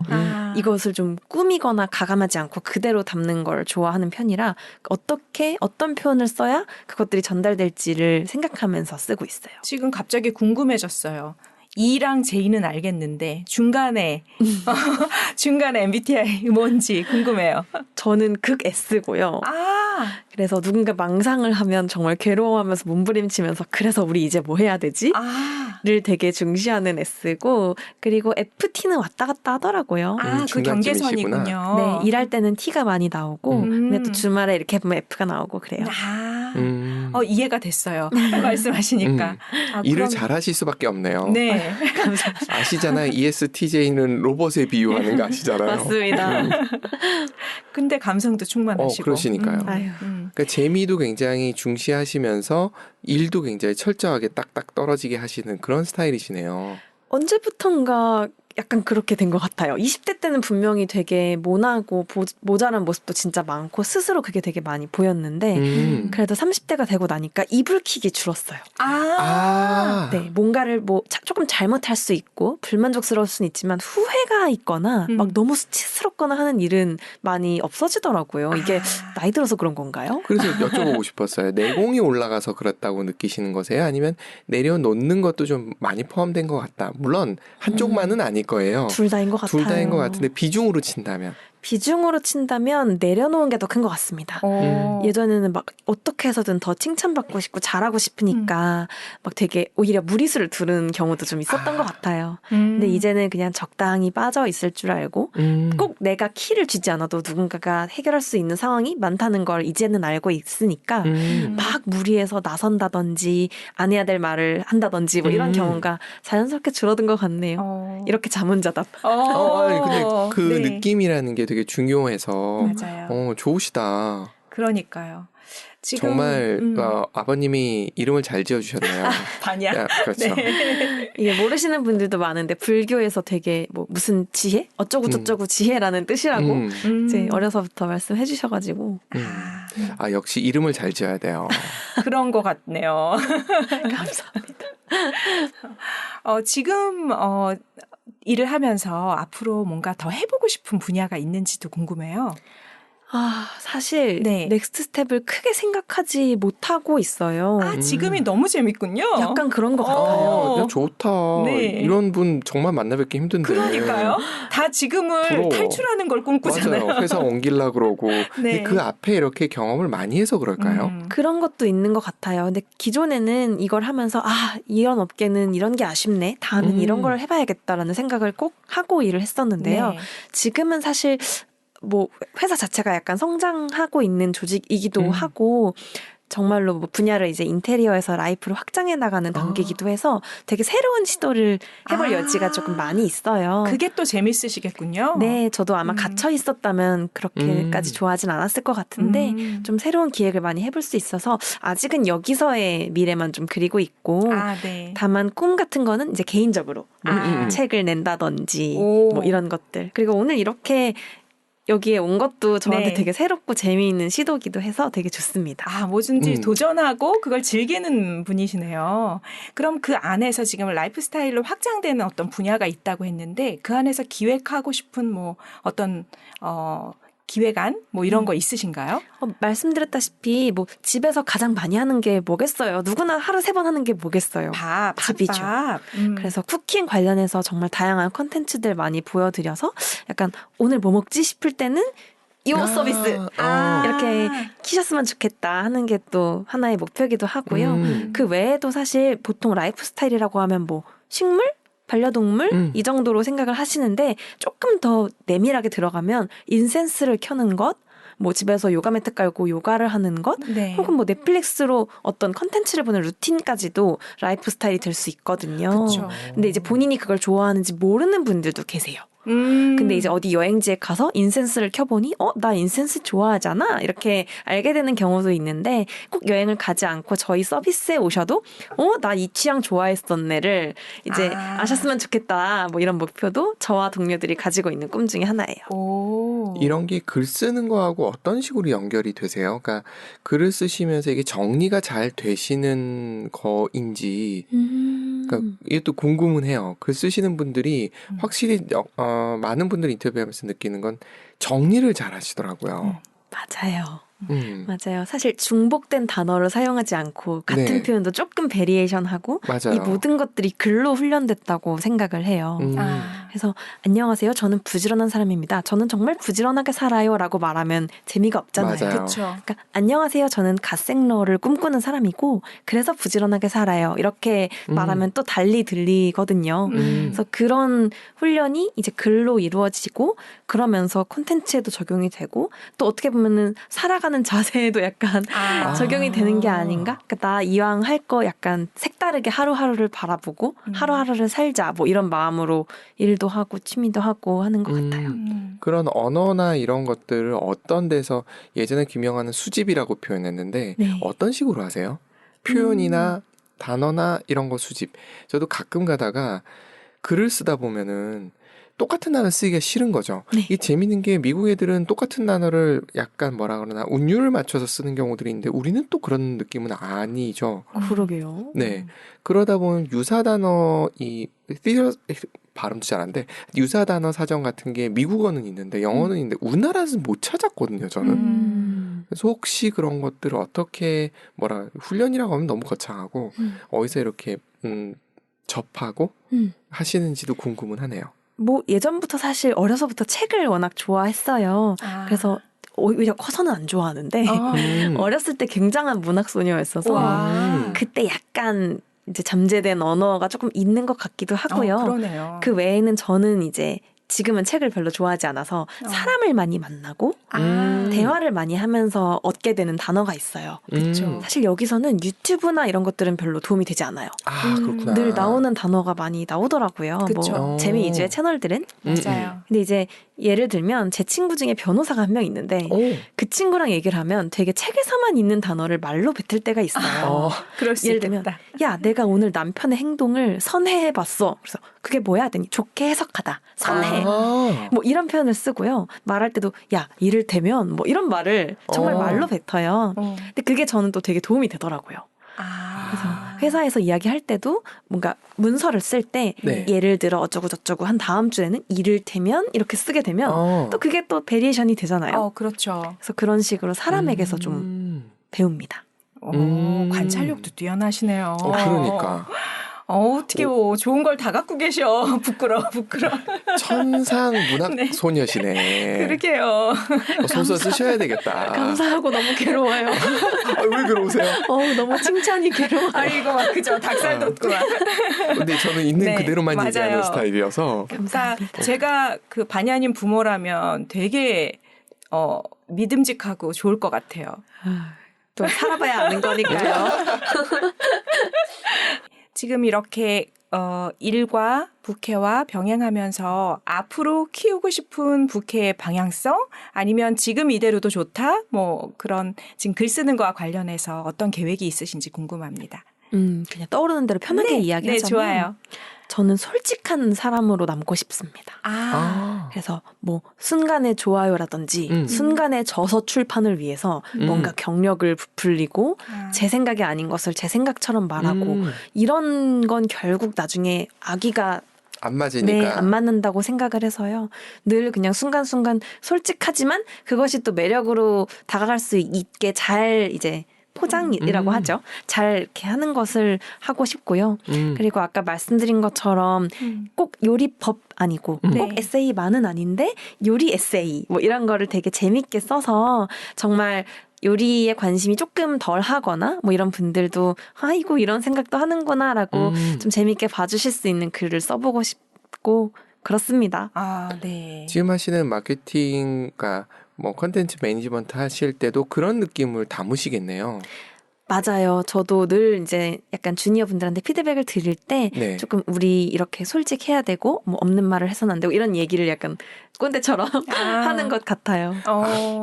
이것을 좀 꾸미거나 가감하지 않고 그대로 담는 걸 좋아하는 편이라 어떤 표현을 써야 그것들이 전달될지를 생각하면서 쓰고 있어요. 지금 갑자기 궁금해졌어요. E랑 J는 알겠는데 중간에 MBTI 뭔지 궁금해요. 저는 극 S고요. 그래서 누군가 망상을 하면 정말 괴로워하면서 몸부림치면서 그래서 우리 이제 뭐 해야 되지? 를 되게 중시하는 S고 그리고 FT는 왔다 갔다 하더라고요. 그 경계선이군요. 네, 일할 때는 T가 많이 나오고 근데 또 주말에 이렇게 보면 F가 나오고 그래요. 이해가 됐어요. 말씀하시니까. 일을 잘하실 수밖에 없네요. 네. 아시잖아요. ESTJ는 로봇에 비유하는 거 아시잖아요. 맞습니다. 근데 감성도 충만하시고. 그러시니까요. 아유. 그러니까 재미도 굉장히 중시하시면서 일도 굉장히 철저하게 딱딱 떨어지게 하시는 그런 스타일이시네요. 언제부턴가 약간 그렇게 된 것 같아요. 20대 때는 분명히 되게 모나고 모자란 모습도 진짜 많고 스스로 그게 되게 많이 보였는데 그래도 30대가 되고 나니까 이불킥이 줄었어요. 네, 뭔가를 조금 잘못할 수 있고 불만족스러울 수는 있지만 후회가 있거나 막 너무 수치스럽거나 하는 일은 많이 없어지더라고요. 이게 나이 들어서 그런 건가요? 그래서 여쭤보고 싶었어요. 내공이 올라가서 그렇다고 느끼시는 거세요? 아니면 내려놓는 것도 좀 많이 포함된 것 같다. 물론 한쪽만은 아닐 거예요. 둘 다인 것 같아요. 둘 다인 것 같은데 비중으로 친다면? 비중으로 친다면 내려놓은 게 더 큰 것 같습니다. 예전에는 막 어떻게 해서든 더 칭찬받고 싶고 잘하고 싶으니까 막 되게 오히려 무리수를 두른 경우도 좀 있었던 것 같아요. 근데 이제는 그냥 적당히 빠져 있을 줄 알고 꼭 내가 키를 쥐지 않아도 누군가가 해결할 수 있는 상황이 많다는 걸 이제는 알고 있으니까 막 무리해서 나선다든지 안 해야 될 말을 한다든지 뭐 이런 경우가 자연스럽게 줄어든 것 같네요. 이렇게 자문자답. 근데 그 네. 느낌이라는 게 되게 중요해서 맞아요. 좋으시다. 그러니까요. 지금 정말 아버님이 이름을 잘 지어주셨네요. 반야. 그렇죠. 네. 이게 모르시는 분들도 많은데 불교에서 되게 뭐 무슨 지혜? 어쩌고 저쩌고 지혜라는 뜻이라고 이제 어려서부터 말씀해 주셔가지고 역시 이름을 잘 지어야 돼요. 그런 것 같네요. 감사합니다. 지금 일을 하면서 앞으로 뭔가 더 해보고 싶은 분야가 있는지도 궁금해요. 사실 네. 넥스트 스텝을 크게 생각하지 못하고 있어요. 지금이 너무 재밌군요. 약간 그런 것 같아요. 좋다. 네. 이런 분 정말 만나뵙기 힘든데. 그러니까요. 다 지금을 부러워. 탈출하는 걸 꿈꾸잖아요. 맞아요. 회사 옮기려 그러고. 네. 근데 그 앞에 이렇게 경험을 많이 해서 그럴까요? 그런 것도 있는 것 같아요. 근데 기존에는 이걸 하면서 이런 업계는 이런 게 아쉽네. 다음엔 이런 걸 해봐야겠다라는 생각을 꼭 하고 일을 했었는데요. 네. 지금은 사실 뭐 회사 자체가 약간 성장하고 있는 조직이기도 하고 정말로 뭐 분야를 이제 인테리어에서 라이프를 확장해 나가는 단계이기도 해서 되게 새로운 시도를 해볼 여지가 조금 많이 있어요. 그게 또 재밌으시겠군요. 네, 저도 아마 갇혀 있었다면 그렇게까지 좋아하진 않았을 것 같은데 좀 새로운 기획을 많이 해볼 수 있어서 아직은 여기서의 미래만 좀 그리고 있고 네. 다만 꿈 같은 거는 이제 개인적으로 뭐 책을 낸다든지 뭐 이런 것들. 그리고 오늘 이렇게 여기에 온 것도 저한테 네. 되게 새롭고 재미있는 시도기도 해서 되게 좋습니다. 뭐든지 도전하고 그걸 즐기는 분이시네요. 그럼 그 안에서 지금 라이프 스타일로 확장되는 어떤 분야가 있다고 했는데 그 안에서 기획하고 싶은 뭐 어떤 기획안 뭐 이런 거 있으신가요? 말씀드렸다시피 뭐 집에서 가장 많이 하는 게 뭐겠어요. 누구나 하루 3번 하는 게 뭐겠어요. 밥이죠. 밥. 그래서 쿠킹 관련해서 정말 다양한 컨텐츠들 많이 보여드려서 약간 오늘 뭐 먹지 싶을 때는 이 서비스 이렇게 키셨으면 좋겠다 하는 게 또 하나의 목표이기도 하고요. 그 외에도 사실 보통 라이프 스타일이라고 하면 뭐 식물? 반려동물? 이 정도로 생각을 하시는데 조금 더 내밀하게 들어가면 인센스를 켜는 것, 뭐 집에서 요가 매트 깔고 요가를 하는 것, 네. 혹은 뭐 넷플릭스로 어떤 컨텐츠를 보는 루틴까지도 라이프 스타일이 될 수 있거든요. 그렇죠. 근데 이제 본인이 그걸 좋아하는지 모르는 분들도 계세요. 근데 이제 어디 여행지에 가서 인센스를 켜보니 나 인센스 좋아하잖아 이렇게 알게 되는 경우도 있는데 꼭 여행을 가지 않고 저희 서비스에 오셔도 나 이 취향 좋아했었네를 이제 아셨으면 좋겠다 뭐 이런 목표도 저와 동료들이 가지고 있는 꿈 중에 하나예요. 이런 게 글 쓰는 거하고 어떤 식으로 연결이 되세요? 그러니까 글을 쓰시면서 이게 정리가 잘 되시는 거인지 그러니까 이게 또 궁금은 해요. 글 쓰시는 분들이 확실히 많은 분들 인터뷰하면서 느끼는 건 정리를 잘 하시더라고요. 맞아요. 맞아요. 사실 중복된 단어를 사용하지 않고 같은 네. 표현도 조금 베리에이션하고 맞아요. 이 모든 것들이 글로 훈련됐다고 생각을 해요. 그래서 안녕하세요. 저는 부지런한 사람입니다. 저는 정말 부지런하게 살아요 라고 말하면 재미가 없잖아요. 맞아요. 그렇죠. 그러니까 안녕하세요. 저는 갓생러를 꿈꾸는 사람이고 그래서 부지런하게 살아요. 이렇게 말하면 또 달리 들리거든요. 그래서 그런 훈련이 이제 글로 이루어지고 그러면서 콘텐츠에도 적용이 되고 또 어떻게 보면은 살아가는 자세에도 약간 적용이 되는 게 아닌가? 그러니까 나 이왕 할 거 약간 색다르게 하루하루를 바라보고 하루하루를 살자 뭐 이런 마음으로 일도 하고 취미도 하고 하는 것 같아요. 그런 언어나 이런 것들을 어떤 데서 예전에 김영하는 수집이라고 표현했는데 네. 어떤 식으로 하세요? 표현이나 단어나 이런 거 수집. 저도 가끔 가다가 글을 쓰다 보면은 똑같은 단어 쓰기가 싫은 거죠. 네. 이게 재밌는 게 미국 애들은 똑같은 단어를 약간 뭐라 그러나 운율을 맞춰서 쓰는 경우들이 있는데 우리는 또 그런 느낌은 아니죠. 그러게요. 네. 그러다 보면 유사 단어 발음도 잘 안 돼. 유사 단어 사전 같은 게 미국어는 있는데 영어는 있는데 우리나라에서는 못 찾았거든요, 저는. 그래서 혹시 그런 것들을 어떻게 훈련이라고 하면 너무 거창하고 어디서 이렇게 접하고 하시는지도 궁금은 하네요. 뭐 예전부터 사실 어려서부터 책을 워낙 좋아했어요. 그래서 오히려 커서는 안 좋아하는데 어렸을 때 굉장한 문학 소녀였어서 그때 약간 이제 잠재된 언어가 조금 있는 것 같기도 하고요. 그러네요. 그 외에는 저는 이제 지금은 책을 별로 좋아하지 않아서 사람을 많이 만나고 대화를 많이 하면서 얻게 되는 단어가 있어요. 그렇죠. 사실 여기서는 유튜브나 이런 것들은 별로 도움이 되지 않아요. 그렇구나. 늘 나오는 단어가 많이 나오더라고요. 그쵸. 뭐 재미 위주의 채널들은. 맞아요. 근데 이제 예를 들면 제 친구 중에 변호사가 한 명 있는데 그 친구랑 얘기를 하면 되게 책에서만 있는 단어를 말로 뱉을 때가 있어요. 그럴 수 예를 들면 있겠다. 야 내가 오늘 남편의 행동을 선회해봤어. 그래서 그게 뭐야? 하더니 좋게 해석하다. 선회. 뭐 이런 표현을 쓰고요. 말할 때도 야 이를테면 뭐 이런 말을 정말 말로 뱉어요. 근데 그게 저는 또 되게 도움이 되더라고요. 그래서 회사에서 이야기할 때도 뭔가 문서를 쓸 때 네. 예를 들어 어쩌고 저쩌고 한 다음 주에는 이를테면 이렇게 쓰게 되면 또 그게 또 베리에이션이 되잖아요. 그렇죠. 그래서 그런 식으로 사람에게서 좀 배웁니다. 관찰력도 뛰어나시네요. 그러니까. 어떻게 좋은 걸 다 갖고 계셔. 부끄러워. 천상 문학 소녀시네. 그러게요. 소설 쓰셔야 되겠다. 감사하고 너무 괴로워요. 왜 그러세요? 너무 칭찬이 괴로워요. 아이고 막 그죠. 닭살 돋구나. 근데 저는 있는 네, 그대로만 맞아요. 얘기하는 스타일이어서. 그러니까 제가 그 반야님 부모라면 되게 믿음직하고 좋을 것 같아요. 또 살아봐야 아는 거니까요. 지금 이렇게 일과 부캐와 병행하면서 앞으로 키우고 싶은 부캐의 방향성 아니면 지금 이대로도 좋다 뭐 그런 지금 글 쓰는 거와 관련해서 어떤 계획이 있으신지 궁금합니다. 그냥 떠오르는 대로 편하게 네, 이야기하자면 네, 좋아요. 저는 솔직한 사람으로 남고 싶습니다. 그래서 뭐 순간의 좋아요라든지 순간의 저서 출판을 위해서 뭔가 경력을 부풀리고 제 생각이 아닌 것을 제 생각처럼 말하고 이런 건 결국 나중에 아기가 안 맞으니까. 네, 안 맞는다고 생각을 해서요. 늘 그냥 순간순간 솔직하지만 그것이 또 매력으로 다가갈 수 있게 잘 이제 포장이라고 하죠. 잘 이렇게 하는 것을 하고 싶고요. 그리고 아까 말씀드린 것처럼 꼭 요리법 아니고 꼭 네. 에세이만은 아닌데 요리 에세이 뭐 이런 거를 되게 재밌게 써서 정말 요리에 관심이 조금 덜 하거나 뭐 이런 분들도 아이고 이런 생각도 하는구나라고 좀 재밌게 봐주실 수 있는 글을 써보고 싶고 그렇습니다. 네. 지금 하시는 마케팅과 뭐 컨텐츠 매니지먼트 하실 때도 그런 느낌을 담으시겠네요. 맞아요. 저도 늘 이제 약간 주니어 분들한테 피드백을 드릴 때 네. 조금 우리 이렇게 솔직해야 되고 뭐 없는 말을 해서는 안 되고 이런 얘기를 약간 꼰대처럼 하는 것 같아요.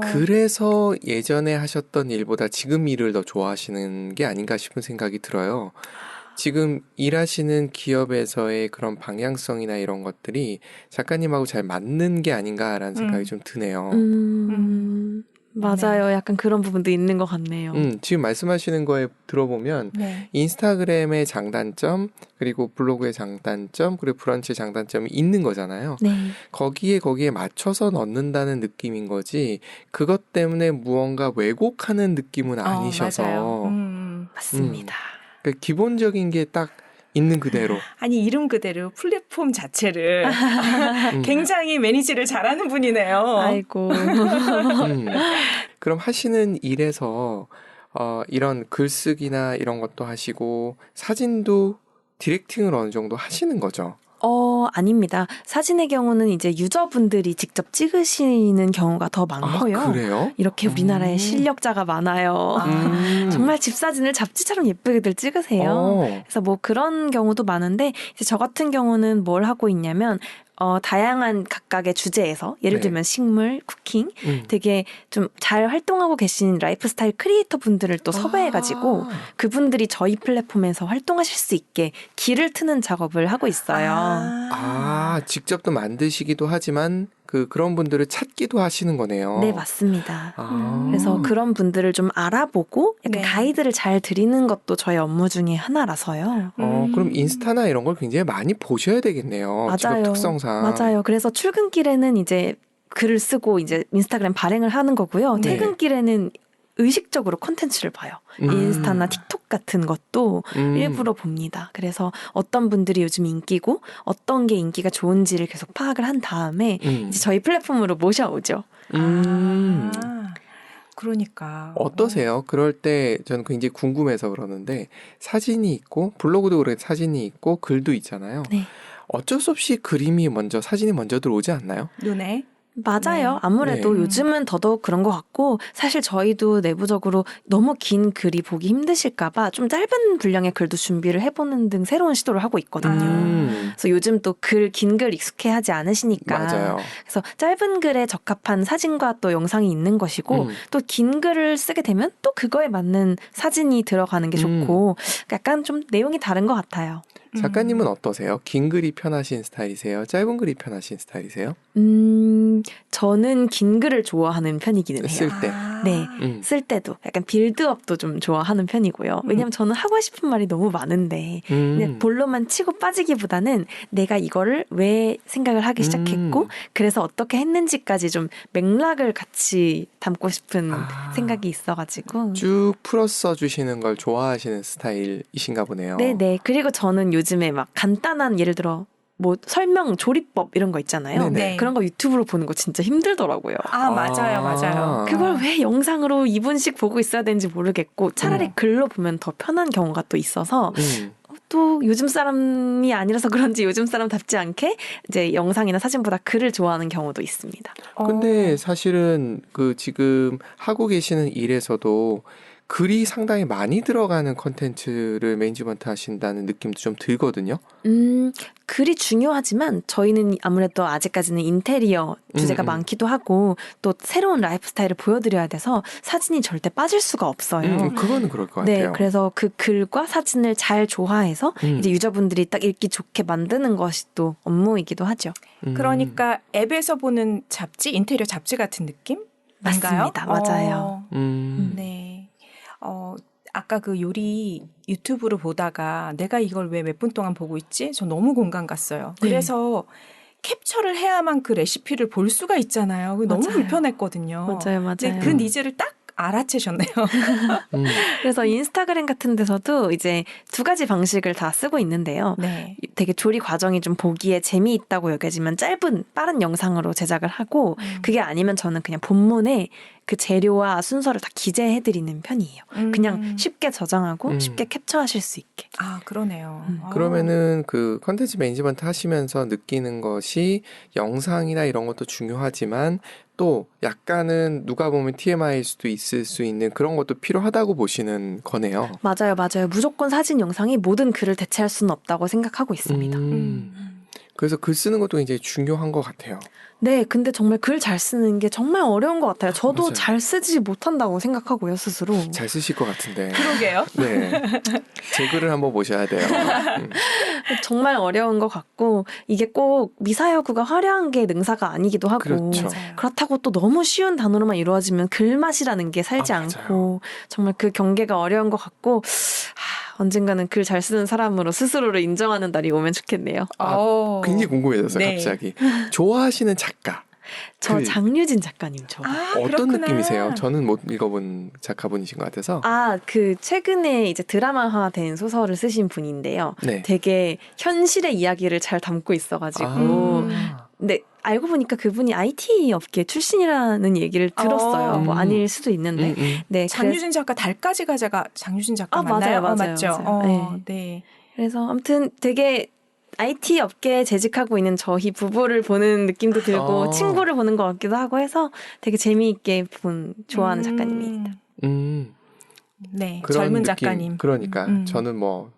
그래서 예전에 하셨던 일보다 지금 일을 더 좋아하시는 게 아닌가 싶은 생각이 들어요. 지금 일하시는 기업에서의 그런 방향성이나 이런 것들이 작가님하고 잘 맞는 게 아닌가라는 생각이 좀 드네요. 맞아요. 약간 그런 부분도 있는 것 같네요. 지금 말씀하시는 거에 들어보면 네. 인스타그램의 장단점, 그리고 블로그의 장단점, 그리고 브런치의 장단점이 있는 거잖아요. 네. 거기에 맞춰서 넣는다는 느낌인 거지 그것 때문에 무언가 왜곡하는 느낌은 아니셔서 맞아요. 맞습니다. 그러니까 기본적인 게 딱 있는 그대로. 아니 이름 그대로 플랫폼 자체를 굉장히 매니지를 잘하는 분이네요. 아이고. 그럼 하시는 일에서 이런 글쓰기나 이런 것도 하시고 사진도 디렉팅을 어느 정도 하시는 거죠? 아닙니다. 사진의 경우는 이제 유저분들이 직접 찍으시는 경우가 더 많고요. 아, 그래요? 이렇게 우리나라에 실력자가 많아요. 정말 집사진을 잡지처럼 예쁘게들 찍으세요. 그래서 뭐 그런 경우도 많은데 이제 저 같은 경우는 뭘 하고 있냐면 다양한 각각의 주제에서 예를 네. 들면 식물, 쿠킹 되게 좀 잘 활동하고 계신 라이프스타일 크리에이터 분들을 또 섭외해가지고 그분들이 저희 플랫폼에서 활동하실 수 있게 길을 트는 작업을 하고 있어요. 직접 또 만드시기도 하지만 그런 분들을 찾기도 하시는 거네요. 네, 맞습니다. 그래서 그런 분들을 좀 알아보고 약간 가이드를 잘 드리는 것도 저의 업무 중에 하나라서요. 그럼 인스타나 이런 걸 굉장히 많이 보셔야 되겠네요. 직업 특성상. 맞아요. 그래서 출근길에는 이제 글을 쓰고 이제 인스타그램 발행을 하는 거고요. 네. 퇴근길에는 의식적으로 콘텐츠를 봐요. 인스타나 틱톡 같은 것도 일부러 봅니다. 그래서 어떤 분들이 요즘 인기고 어떤 게 인기가 좋은지를 계속 파악을 한 다음에 이제 저희 플랫폼으로 모셔오죠. 그러니까. 어떠세요? 그럴 때 저는 굉장히 궁금해서 그러는데 사진이 있고 블로그도 그렇게 사진이 있고 글도 있잖아요. 네. 어쩔 수 없이 그림이 먼저 사진이 먼저 들어오지 않나요? 눈에. 맞아요. 네. 아무래도 네. 요즘은 더더욱 그런 것 같고 사실 저희도 내부적으로 너무 긴 글이 보기 힘드실까 봐 좀 짧은 분량의 글도 준비를 해보는 등 새로운 시도를 하고 있거든요. 그래서 요즘 또 긴 글 익숙해하지 않으시니까 맞아요. 그래서 짧은 글에 적합한 사진과 또 영상이 있는 것이고 또 긴 글을 쓰게 되면 또 그거에 맞는 사진이 들어가는 게 좋고 약간 좀 내용이 다른 것 같아요. 작가님은 어떠세요? 긴 글이 편하신 스타일이세요? 짧은 글이 편하신 스타일이세요? 저는 긴 글을 좋아하는 편이기는 해요. 쓸 때. 네, 쓸 때도 약간 빌드업도 좀 좋아하는 편이고요. 왜냐면 저는 하고 싶은 말이 너무 많은데 그냥 볼로만 치고 빠지기보다는 내가 이거를 왜 생각을 하기 시작했고 그래서 어떻게 했는지까지 좀 맥락을 같이 담고 싶은 생각이 있어가지고 쭉 풀어 써주시는 걸 좋아하시는 스타일이신가 보네요. 네네. 그리고 저는 요즘에 막 간단한 예를 들어 뭐 설명 조리법 이런 거 있잖아요. 네네. 네. 그런 거 유튜브로 보는 거 진짜 힘들더라고요. 맞아요. 그걸 왜 영상으로 2분씩 보고 있어야 되는지 모르겠고 차라리 글로 보면 더 편한 경우가 또 있어서 또 요즘 사람이 아니라서 그런지 요즘 사람답지 않게 이제 영상이나 사진보다 글을 좋아하는 경우도 있습니다. 근데 사실은 지금 하고 계시는 일에서도 글이 상당히 많이 들어가는 컨텐츠를 매니지먼트 하신다는 느낌도 좀 들거든요. 글이 중요하지만 저희는 아무래도 아직까지는 인테리어 주제가 많기도 하고 또 새로운 라이프 스타일을 보여드려야 돼서 사진이 절대 빠질 수가 없어요. 그거는 그럴 것 네, 같아요. 그래서 그 글과 사진을 잘 조화해서 이제 유저분들이 딱 읽기 좋게 만드는 것이 또 업무이기도 하죠. 그러니까 앱에서 보는 잡지, 인테리어 잡지 같은 느낌? 맞습니다. 맞아요. 네. 아까 그 요리 유튜브로 보다가 내가 이걸 왜 몇 분 동안 보고 있지? 저 너무 공감 갔어요. 네. 그래서 캡처를 해야만 그 레시피를 볼 수가 있잖아요. 그게 너무 맞아요. 불편했거든요. 맞아요, 근데 맞아요. 그 니즈를 딱 알아채셨네요. 그래서 인스타그램 같은 데서도 이제 두 가지 방식을 다 쓰고 있는데요. 네. 되게 조리 과정이 좀 보기에 재미있다고 여겨지면 짧은 빠른 영상으로 제작을 하고 그게 아니면 저는 그냥 본문에 그 재료와 순서를 다 기재해드리는 편이에요. 그냥 쉽게 저장하고 쉽게 캡처하실 수 있게. 아, 그러네요. 그러면은 그 컨텐츠 매니지먼트 하시면서 느끼는 것이 영상이나 이런 것도 중요하지만 또 약간은 누가 보면 TMI일 수도 있을 수 있는 그런 것도 필요하다고 보시는 거네요. 맞아요, 맞아요. 무조건 사진, 영상이 모든 글을 대체할 수는 없다고 생각하고 있습니다. 그래서 글 쓰는 것도 굉장히 중요한 것 같아요. 네, 근데 정말 글 잘 쓰는 게 정말 어려운 것 같아요. 저도 맞아요. 잘 쓰지 못한다고 생각하고요, 스스로. 잘 쓰실 것 같은데. 그러게요. 네. 제 글을 한번 보셔야 돼요. 정말 어려운 것 같고 이게 꼭 미사여구가 화려한 게 능사가 아니기도 하고 그렇죠. 맞아요. 그렇다고 또 너무 쉬운 단어로만 이루어지면 글맛이라는 게 살지 맞아요. 않고 정말 그 경계가 어려운 것 같고 언젠가는 글 잘 쓰는 사람으로 스스로를 인정하는 날이 오면 좋겠네요. 굉장히 궁금해졌어요, 네. 갑자기. 좋아하시는 작가. 저 그- 장유진 작가님 좋아요. 어떤 그렇구나. 느낌이세요? 저는 못 읽어본 작가분이신 것 같아서. 그 최근에 이제 드라마화된 소설을 쓰신 분인데요. 네. 되게 현실의 이야기를 잘 담고 있어가지고 근데 알고 보니까 그분이 IT 업계 출신이라는 얘기를 들었어요. 뭐 아닐 수도 있는데. 네, 장유진 작가 달까지 가자가 장유진 작가 아, 맞나요? 맞아요, 맞아요, 맞죠? 맞아요. 네. 그래서 아무튼 되게 IT 업계에 재직하고 있는 저희 부부를 보는 느낌도 들고 친구를 보는 것 같기도 하고 해서 되게 재미있게 좋아하는 작가님입니다. 네. 그런 젊은 느낌. 작가님. 그러니까 저는 뭐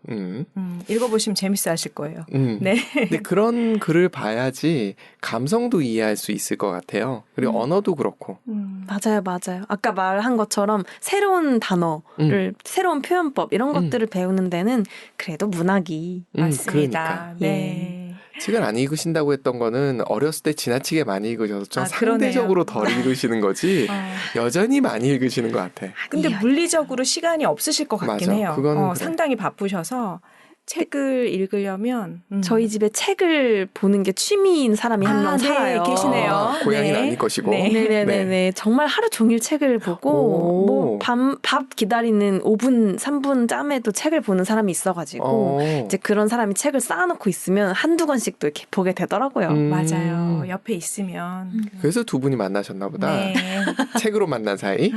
읽어보시면 재밌어 하실 거예요. 네. 근데 그런 글을 봐야지 감성도 이해할 수 있을 것 같아요. 그리고 언어도 그렇고. 맞아요, 맞아요. 아까 말한 것처럼 새로운 단어를 새로운 표현법 이런 것들을 배우는 데는 그래도 문학이 맞습니다. 그러니까. 네. 책을 안 읽으신다고 했던 거는 어렸을 때 지나치게 많이 읽으셔서 좀 상대적으로 덜 읽으시는 거지 여전히 많이 읽으시는 것 같아. 근데 물리적으로 시간이 없으실 것 같긴 맞아. 해요. 그거는 그래. 상당히 바쁘셔서 책을 읽으려면 저희 집에 책을 보는 게 취미인 사람이 한 명 살아요. 계시네요. 고양이는 네. 아닐 것이고. 네. 네네네. 정말 하루 종일 책을 보고 뭐 밥 기다리는 5분, 3분 짬에도 책을 보는 사람이 있어가지고 이제 그런 사람이 책을 쌓아놓고 있으면 한두 권씩 또 이렇게 보게 되더라고요. 맞아요. 옆에 있으면. 그래서 두 분이 만나셨나 보다. 네. 책으로 만난 사이.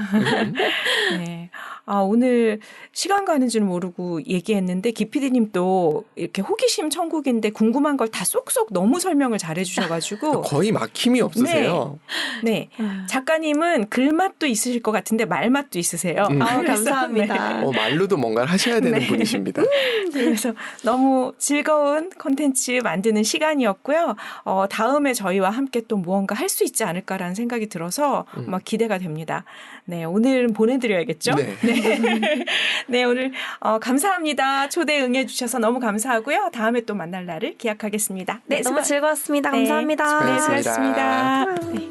네. 오늘 시간 가는 줄 모르고 얘기했는데 기피디님도 이렇게 호기심 천국인데 궁금한 걸 다 쏙쏙 너무 설명을 잘해 주셔가지고 거의 막힘이 없으세요. 네. 작가님은 글맛도 있으실 것 같은데 말맛도 있으세요. 그래서, 감사합니다. 네. 말로도 뭔가를 하셔야 되는 분이십니다. 그래서 너무 즐거운 콘텐츠 만드는 시간이었고요. 다음에 저희와 함께 또 무언가 할 수 있지 않을까라는 생각이 들어서 막 기대가 됩니다. 네, 오늘은 보내드려야겠죠? 네. 네. 네, 오늘 감사합니다. 초대 응해주셔서 너무 감사하고요. 다음에 또 만날 날을 기약하겠습니다. 네, 너무 즐거웠습니다. 감사합니다. 네, 수고하셨습니다. 수고하셨습니다. 네.